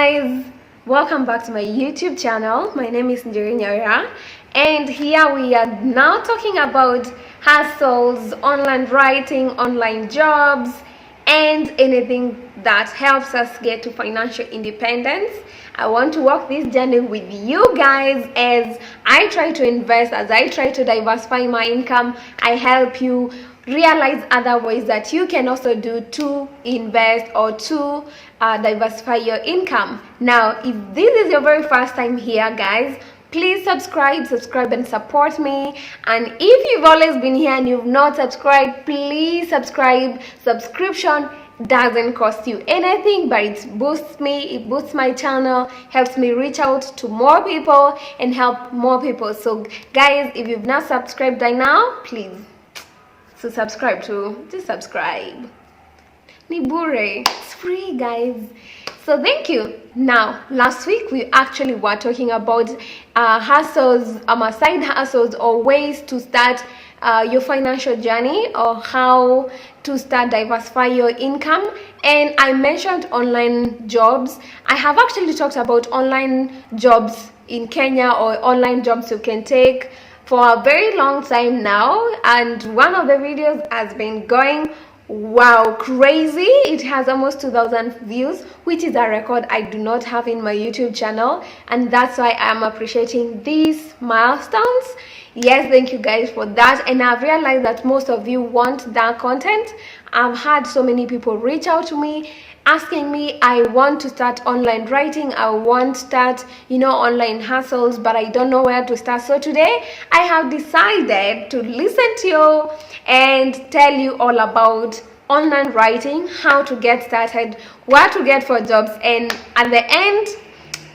guys, welcome back to my YouTube channel. My name is Nyara, and here we are now talking about hustles, online writing, online jobs, and anything that helps us get to financial independence. I want to walk this journey with you guys as I try to invest, as I try to diversify my income. I help you realize other ways that you can also do to invest or to diversify your income. Now, if this is your very first time here, guys, please subscribe and support me. And if you've always been here and you've not subscribed, please subscribe. Subscription doesn't cost you anything, but it boosts me, it boosts my channel, helps me reach out to more people and help more people. So guys, if you've not subscribed by now, please subscribe. Ni bure, it's free, guys. So thank you. Now, last week we actually were talking about hustles, side hustles, or ways to start your financial journey, or how to start diversify your income. And I mentioned online jobs. I have actually talked about online jobs in Kenya, or online jobs you can take for a very long time now, and one of the videos has been going crazy. It has almost 2,000 views, which is a record I do not have in my YouTube channel, and that's why I'm appreciating these milestones. Yes, thank you guys for that. And I've realized that most of you want that content. I've had so many people reach out to me asking me, I want to start online writing, I want to start online hustles, but I don't know where to start. So today I have decided to listen to you and tell you all about online writing, how to get started, what to get for jobs, and at the end,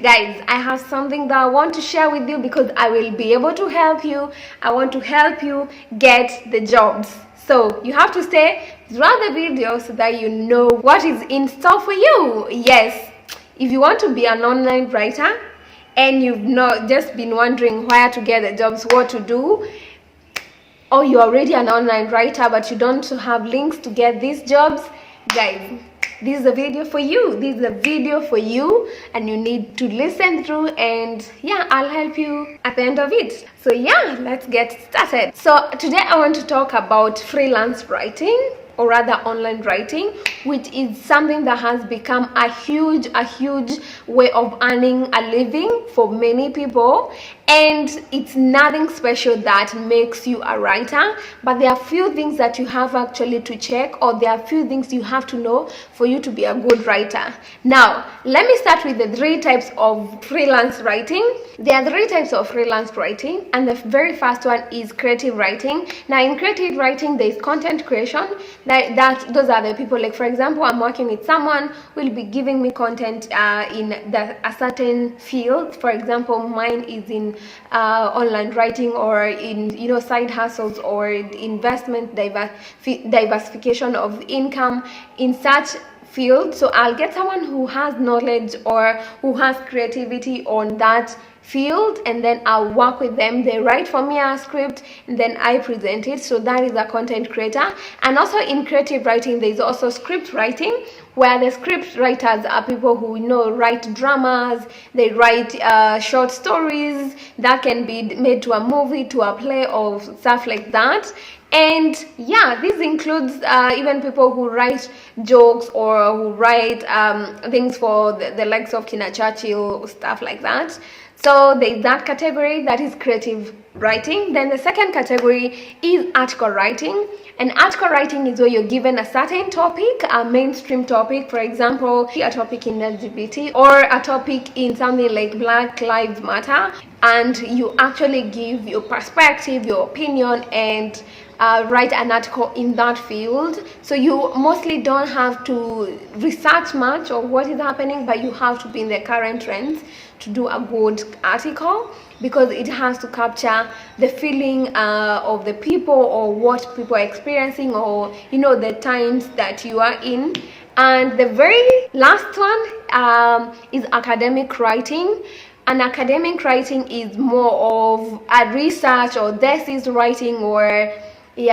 guys, I have something that I want to share with you, because I will be able to help you. I want to help you get the jobs. So you have to stay throughout the video so that you know what is in store for you. Yes, if you want to be an online writer and you've not just been wondering where to get the jobs, what to do, or you're already an online writer but you don't have links to get these jobs, guys, this is a video for you. This is a video for you, and you need to listen through, and yeah, I'll help you at the end of it. So yeah, let's get started. So today I want to talk about freelance writing, or rather online writing, which is something that has become a huge way of earning a living for many people. And it's nothing special that makes you a writer, but there are few things that you have actually to check, or there are few things you have to know for you to be a good writer. Now, let me start with the 3 types of freelance writing. There are 3 types of freelance writing, and the very first one is creative writing. Now, in creative writing, there is content creation. Those are the people, like for example, I'm working with someone who will be giving me content in a certain field. For example, mine is in online writing, or in side hustles, or investment, diversification of income in such field. So I'll get someone who has knowledge or who has creativity on that field, and then I'll work with them. They write for me a script, and then I present it. So that is a content creator. And also in creative writing, there is also script writing, where the script writers are people who write dramas. They write short stories that can be made to a movie, to a play, or stuff like that. And yeah, this includes even people who write jokes, or who write things for the likes of Kina Churchill, stuff like that. So there's that category, that is creative writing. Then the second category is article writing. And article writing is where you're given a certain topic, a mainstream topic, for example, a topic in LGBT, or a topic in something like Black Lives Matter, and you actually give your perspective, your opinion, and write an article in that field. So you mostly don't have to research much of what is happening, but you have to be in the current trends to do a good article, because it has to capture the feeling of the people, or what people are experiencing, or the times that you are in. And the very last one is academic writing. And academic writing is more of a research or thesis writing, or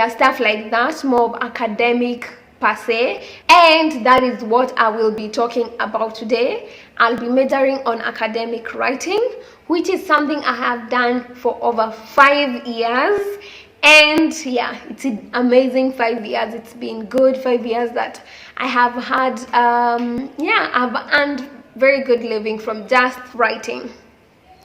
stuff like that, more of academic per se, and that is what I will be talking about today. I'll be majoring on academic writing, which is something I have done for over 5 years. And yeah, it's an amazing 5 years. It's been good 5 years that I have had I've earned very good living from just writing.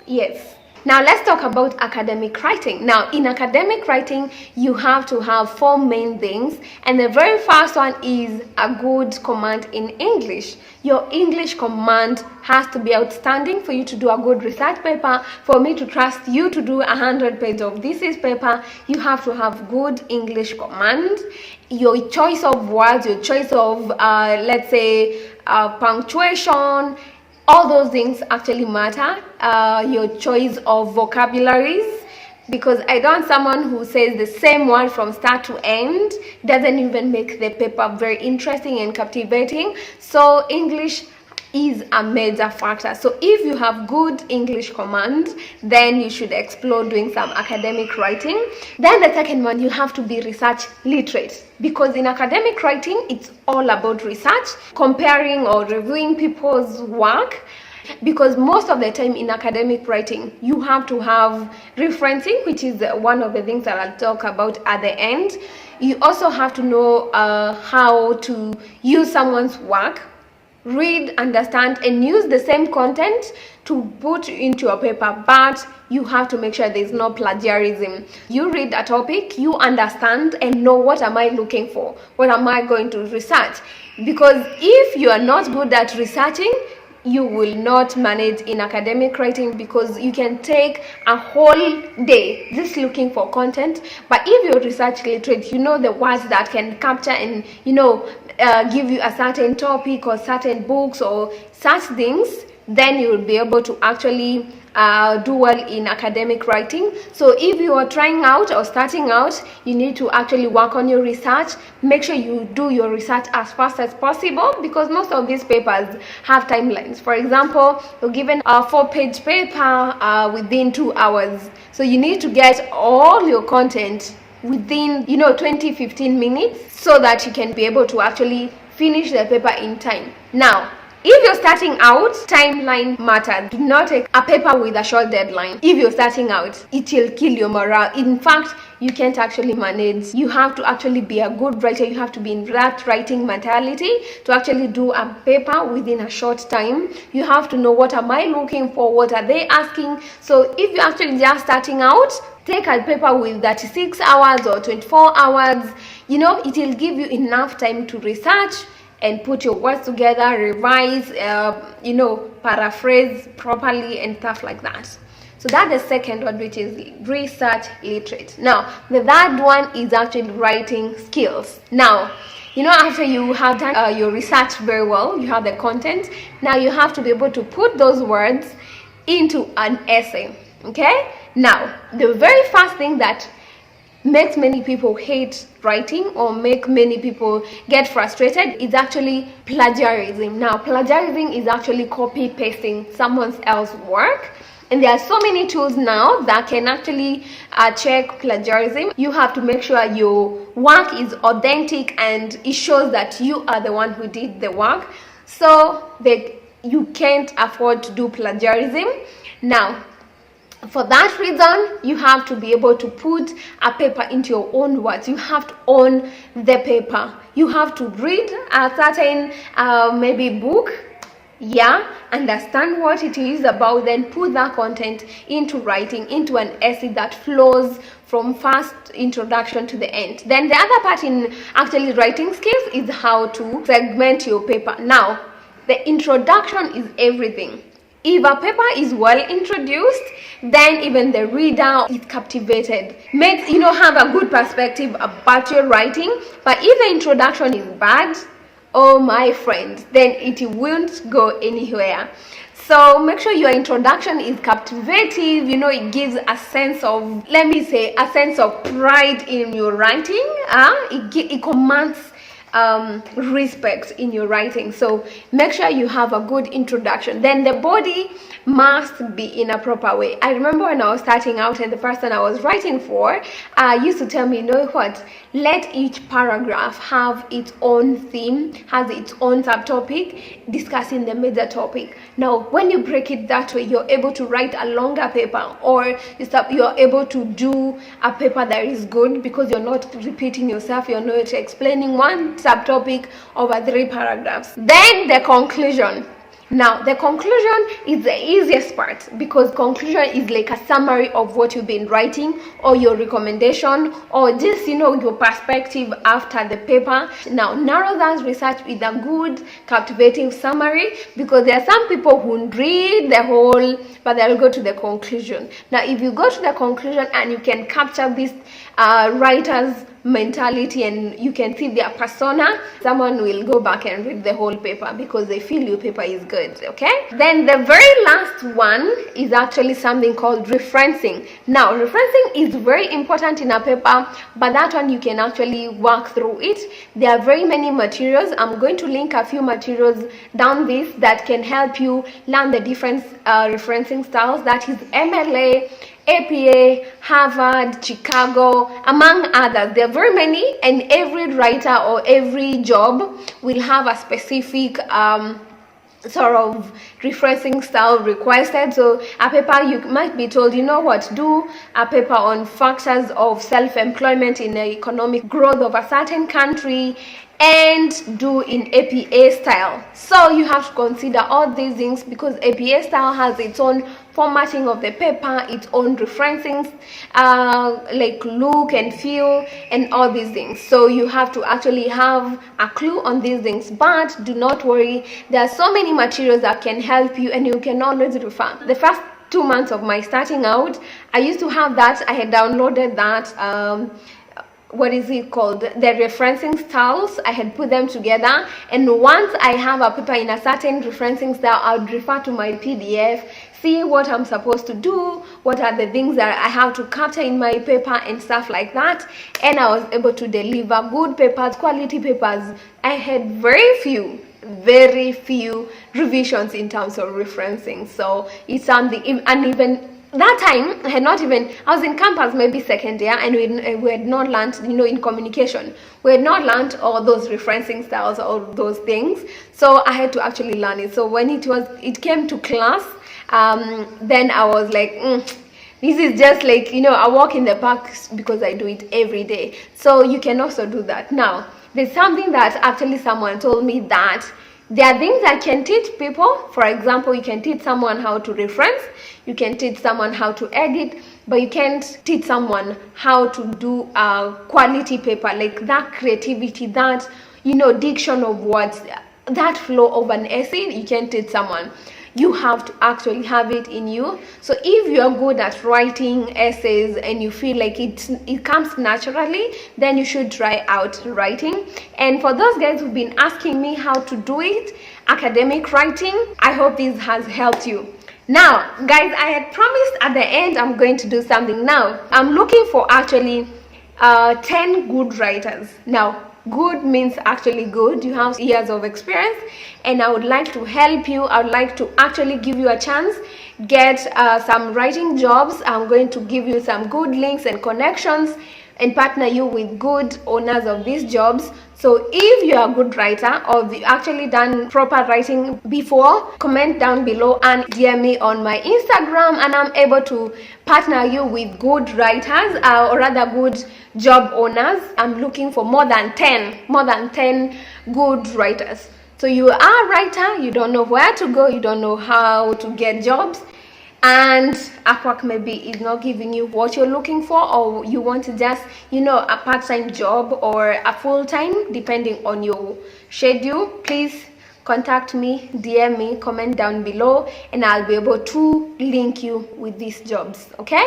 Yes. Now let's talk about academic writing. Now in academic writing, you have to have 4 main things, and the very first one is a good command in English. Your English command has to be outstanding for you to do a good research paper. For me to trust you to do 100 pages of thesis paper, you have to have good English command. Your choice of words, your choice of let's say punctuation, all those things actually matter. Your choice of vocabularies, because I don't want someone who says the same word from start to end. Doesn't even make the paper very interesting and captivating. So English is a major factor. So if you have good English command, then you should explore doing some academic writing. Then the second one, you have to be research literate, because in academic writing, it's all about research, comparing or reviewing people's work. Because most of the time in academic writing, you have to have referencing, which is one of the things that I'll talk about at the end. You also have to know how to use someone's work, read, understand, and use the same content to put into your paper, but you have to make sure there's no plagiarism. You read a topic, you understand and know, what am I looking for? What am I going to research? Because if you are not good at researching, you will not manage in academic writing, because you can take a whole day just looking for content. But if you're research literate, you know the words that can capture and give you a certain topic or certain books or such things, then you will be able to actually do well in academic writing. So if you are trying out or starting out, you need to actually work on your research. Make sure you do your research as fast as possible, because most of these papers have timelines. For example, you're given a 4-page paper within 2 hours. So you need to get all your content within 20-15 minutes, so that you can be able to actually finish the paper in time. Now, if you're starting out, timeline matters. Do not take a paper with a short deadline. If you're starting out, it will kill your morale. In fact, you can't actually manage. You have to actually be a good writer. You have to be in that writing mentality to actually do a paper within a short time. You have to know, what am I looking for? What are they asking? So if you're actually just starting out, take a paper with 36 hours or 24 hours. It will give you enough time to research and put your words together, revise, paraphrase properly and stuff like that. So that's the second one, which is research literate. Now, the third one is actually writing skills. Now, after you have done your research very well, you have the content, now you have to be able to put those words into an essay, okay? Now, the very first thing that makes many people hate writing or make many people get frustrated is actually plagiarism. Now, plagiarism is actually copy pasting someone else's work, and there are so many tools now that can actually check plagiarism. You have to make sure your work is authentic and it shows that you are the one who did the work, so that you can't afford to do plagiarism. Now, for that reason, you have to be able to put a paper into your own words. You have to own the paper. You have to read a certain maybe book, understand what it is about, then put that content into writing, into an essay that flows from first introduction to the end. Then the other part in actually writing skills is how to segment your paper. Now, the introduction is everything. If a paper is well introduced, then even the reader is captivated. Makes have a good perspective about your writing. But if the introduction is bad, oh my friend, then it won't go anywhere. So make sure your introduction is captivating. It gives a sense of, let me say, a sense of pride in your writing. It commands respect in your writing. So make sure you have a good introduction. Then the body must be in a proper way. I remember when I was starting out and the person I was writing for used to tell me, you know what, let each paragraph have its own theme, has its own subtopic, discussing the major topic. Now when you break it that way, you're able to write a longer paper, or you're able to do a paper that is good because you're not repeating yourself, you're not explaining one subtopic over 3 paragraphs. Then the conclusion. Now the conclusion is the easiest part, because conclusion is like a summary of what you've been writing, or your recommendation, or just, you know, your perspective after the paper. Now narrow that research with a good captivating summary, because there are some people who read the whole but they'll go to the conclusion. Now if you go to the conclusion and you can capture this writer's mentality and you can see their persona, someone will go back and read the whole paper because they feel your paper is good. Okay, then the very last one is actually something called referencing. Now referencing is very important in a paper, but that one you can actually work through it. There are very many materials. I'm going to link a few materials down this that can help you learn the different referencing styles. That is MLA, APA, Harvard, Chicago, among others. There are very many, and every writer or every job will have a specific sort of referencing style requested. So a paper, you might be told, you know what, do a paper on factors of self-employment in the economic growth of a certain country, and do in APA style. So you have to consider all these things, because APA style has its own formatting of the paper, its own referencing, like look and feel and all these things. So you have to actually have a clue on these things. But do not worry, there are so many materials that can help you, and you can always refer. The first 2 months of my starting out, I used to have that. I had downloaded that what is it called, the referencing styles. I had put them together, and once I have a paper in a certain referencing style, I would refer to my PDF, see what I'm supposed to do, what are the things that I have to capture in my paper and stuff like that, and I was able to deliver good papers, quality papers. I had very few revisions in terms of referencing. So it's something, and even that time I was in campus, maybe second year, and we had not learned, you know, in communication, we had not learned all those referencing styles, all those things. So I had to actually learn it. So when it came to class, then I was like, this is just like, you know, I walk in the park because I do it every day. So you can also do that. Now there's something that actually someone told me, that there are things I can teach people. For example, you can teach someone how to reference, you can teach someone how to edit, but you can't teach someone how to do a quality paper, like that creativity, that, you know, diction of words, that flow of an essay. You can't teach someone. You have to actually have it in you. So if you're good at writing essays and you feel like it comes naturally, then you should try out writing. And for those guys who've been asking me how to do it, academic writing, I hope this has helped you. Now guys, I had promised at the end I'm going to do something. Now I'm looking for actually 10 good writers. Now good means actually good, you have years of experience, and I would like to help you. I would like to actually give you a chance, get some writing jobs. I'm going to give you some good links and connections and partner you with good owners of these jobs. So if you are a good writer, or you actually done proper writing before, comment down below and DM me on my Instagram, and I'm able to partner you with good writers, or rather good job owners. I'm looking for more than 10 good writers. So you are a writer, you don't know where to go, you don't know how to get jobs, and Upwork maybe is not giving you what you're looking for, or you want to just, you know, a part-time job or a full-time, depending on your schedule, please contact me, DM me, comment down below, and I'll be able to link you with these jobs. Okay?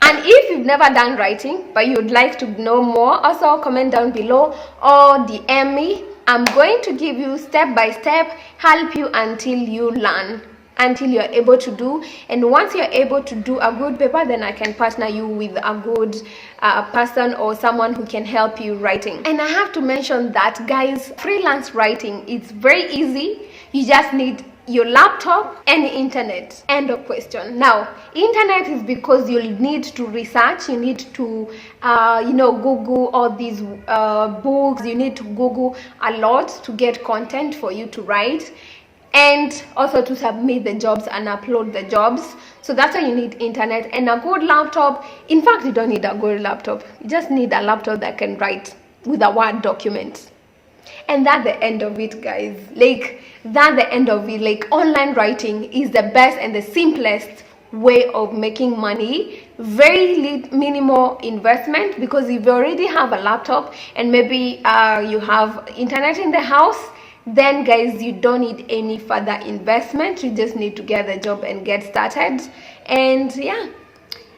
And if you've never done writing but you'd like to know more, also comment down below or DM me. I'm going to give you step by step, help you until you learn. until you're able to do. And once you're able to do a good paper, then I can partner you with a good person or someone who can help you writing. And I have to mention that, guys, freelance writing is very easy. You just need your laptop and internet. End of question. Now, internet is because you'll need to research, you need to Google all these books, you need to Google a lot to get content for you to write, and also to submit the jobs and upload the jobs. So that's why you need internet and a good laptop. In fact, you don't need a good laptop, you just need a laptop that can write with a Word document. And that's the end of it, guys. That's the end of it. Online writing is the best and the simplest way of making money. Very minimal investment, because if you already have a laptop and maybe you have internet in the house, then guys, you don't need any further investment. You just need to get the job and get started. And yeah,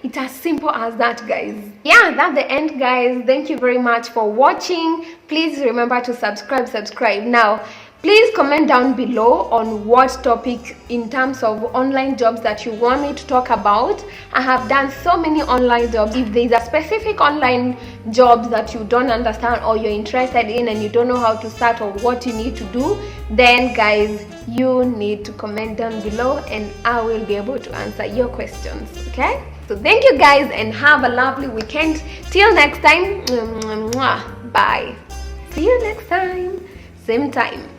it's as simple as that, guys. Yeah, that's the end, guys. Thank you very much for watching. Please remember to subscribe. Now, please comment down below on what topic in terms of online jobs that you want me to talk about. I have done so many online jobs. If there's a specific online job that you don't understand or you're interested in and you don't know how to start or what you need to do, then guys, you need to comment down below and I will be able to answer your questions. Okay? So thank you, guys, and have a lovely weekend. Till next time, bye. See you next time, same time.